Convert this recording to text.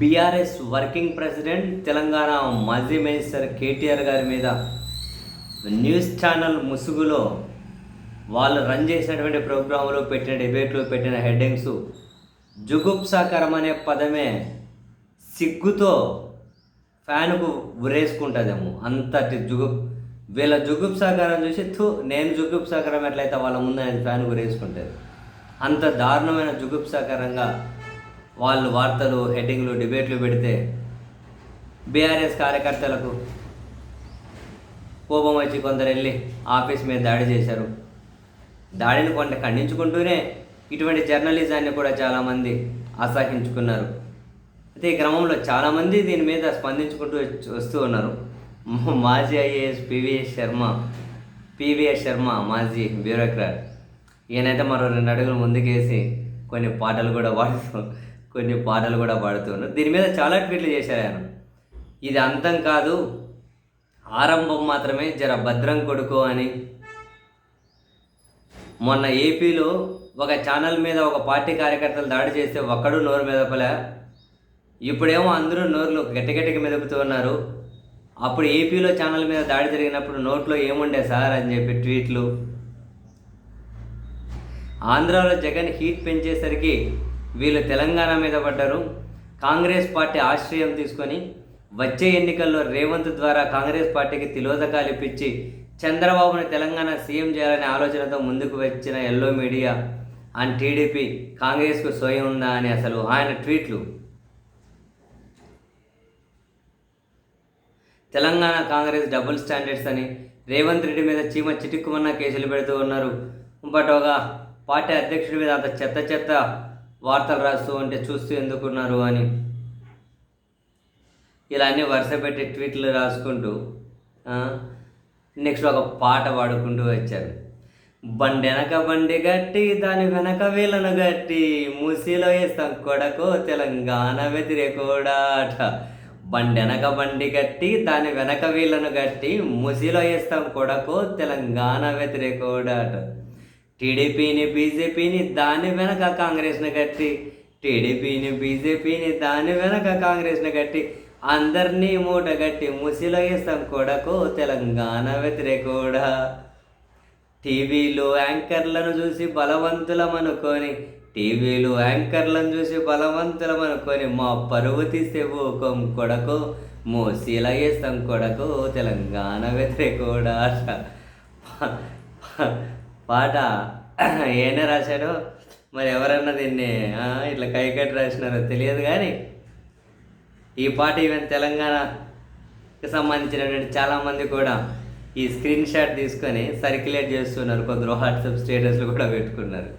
BRS working president Telangana మాజీ minister KTR గారి మీద న్యూస్ ఛానల్ ముసుగులో వాళ్ళు రన్ చేసినటువంటి ప్రోగ్రాంలో పెట్టిన డిబేట్లు పెట్టిన హెడ్డింగ్స్ జుగుప్సాకరం అనే పదమే సిగ్గుతో ఫ్యాన్కు ఉరేసుకుంటుందేమో అంతటి వీళ్ళ జుగుప్సాకరం చూసి నేను జుగుప్సాకరం ఎట్లయితే వాళ్ళ ముందు అనేది ఫ్యాన్ ఉరేసుకుంటుంది. అంత దారుణమైన జుగుప్సాకరంగా వాళ్ళు వార్తలు హెడ్డింగ్లు డిబేట్లు పెడితే బీఆర్ఎస్ కార్యకర్తలకు కోపం వచ్చి కొందరు వెళ్ళి ఆఫీస్ మీద దాడి చేశారు. దాడిని కొంత ఖండించుకుంటూనే ఇటువంటి జర్నలిజాన్ని కూడా చాలామంది అసహించుకున్నారు. అయితే ఈ క్రమంలో చాలామంది దీని మీద స్పందించుకుంటూ వస్తూ ఉన్నారు. మాజీ ఐఏఎస్ పివిఎస్ శర్మ మాజీ బ్యూరోక్రాట్ ఈయనైతే మరో 2 అడుగులు ముందుకేసి కొన్ని పాటలు కూడా పాడుతున్నారు. దీని మీద చాలా ట్వీట్లు చేశారు ఆయన. ఇది అంతం కాదు, ఆరంభం మాత్రమే, జర భద్రం కొడుకో అని. మొన్న ఏపీలో ఒక ఛానల్ మీద ఒక పార్టీ కార్యకర్తలు దాడి చేస్తే ఒక్కడు నోరు మెదపలే. ఇప్పుడేమో అందరూ నోరులో గట్టిగట్టిగా మెదుపుతూ ఉన్నారు. అప్పుడు ఏపీలో ఛానల్ మీద దాడి జరిగినప్పుడు నోట్లో ఏముండే సార్ అని చెప్పి ట్వీట్లు. ఆంధ్రాలో జగన్ హీట్ పెంచేసరికి వీళ్ళు తెలంగాణ మీద పడ్డారు. కాంగ్రెస్ పార్టీ ఆశ్రయం తీసుకొని వచ్చే ఎన్నికల్లో రేవంత్ ద్వారా కాంగ్రెస్ పార్టీకి తిలోదకాలు ఇప్పించి చంద్రబాబుని తెలంగాణ సీఎం చేయాలనే ఆలోచనతో ముందుకు వచ్చిన ఎల్లో మీడియా అండ్ టీడీపీ కాంగ్రెస్కు సోయం ఉందా అని అసలు ఆయన ట్వీట్లు. తెలంగాణ కాంగ్రెస్ డబుల్ స్టాండర్డ్స్ అని రేవంత్ రెడ్డి మీద చీమ చిటిక్కుమన్న కేసులు పెడుతూ ఉన్నారు. బట్ ఒక పార్టీ అధ్యక్షుడి మీద అంత చెత్త వార్తలు రాస్తూ ఉంటే చూస్తూ ఎందుకున్నారు అని ఇలా అన్నీ వరుస పెట్టి ట్వీట్లు రాసుకుంటూ నెక్స్ట్ ఒక పాట పాడుకుంటూ వచ్చారు. బండెనక బండి గట్టి దాని వెనక వీళ్ళను గట్టి మూసీలో వేస్తాం కొడకో తెలంగాణ వ్యతిరేకోడాట. బండెనక బండి గట్టి దాని వెనక వీళ్ళను గట్టి మూసీలో వేస్తాం కొడకో తెలంగాణ వ్యతిరేకోడాట. టీడీపీని బీజేపీని దాని వెనక కాంగ్రెస్ని కట్టి, టీడీపీని బీజేపీని దాని వెనక కాంగ్రెస్ని కట్టి అందరినీ మూట గట్టి ముసిలో వేస్తాం కొడకో తెలంగాణ వ్యతిరేకోడా. టీవీలో యాంకర్లను చూసి బలవంతులమనుకొని మా పరువు తీస్తే ఊకం కొడకో మూసీలో వేస్తాం కొడకో తెలంగాణ వ్యతిరేకోడా. పాట ఏనే రాశాడో మరి ఎవరన్నా దీన్ని ఇట్లా కైకట్టి రాసినారో తెలియదు. కానీ ఈ పాట ఈవెన్ తెలంగాణకి సంబంధించినటువంటి చాలామంది కూడా ఈ స్క్రీన్ షాట్ తీసుకొని సర్క్యులేట్ చేస్తున్నారు. కొందరు వాట్సాప్ స్టేటస్లు కూడా పెట్టుకున్నారు.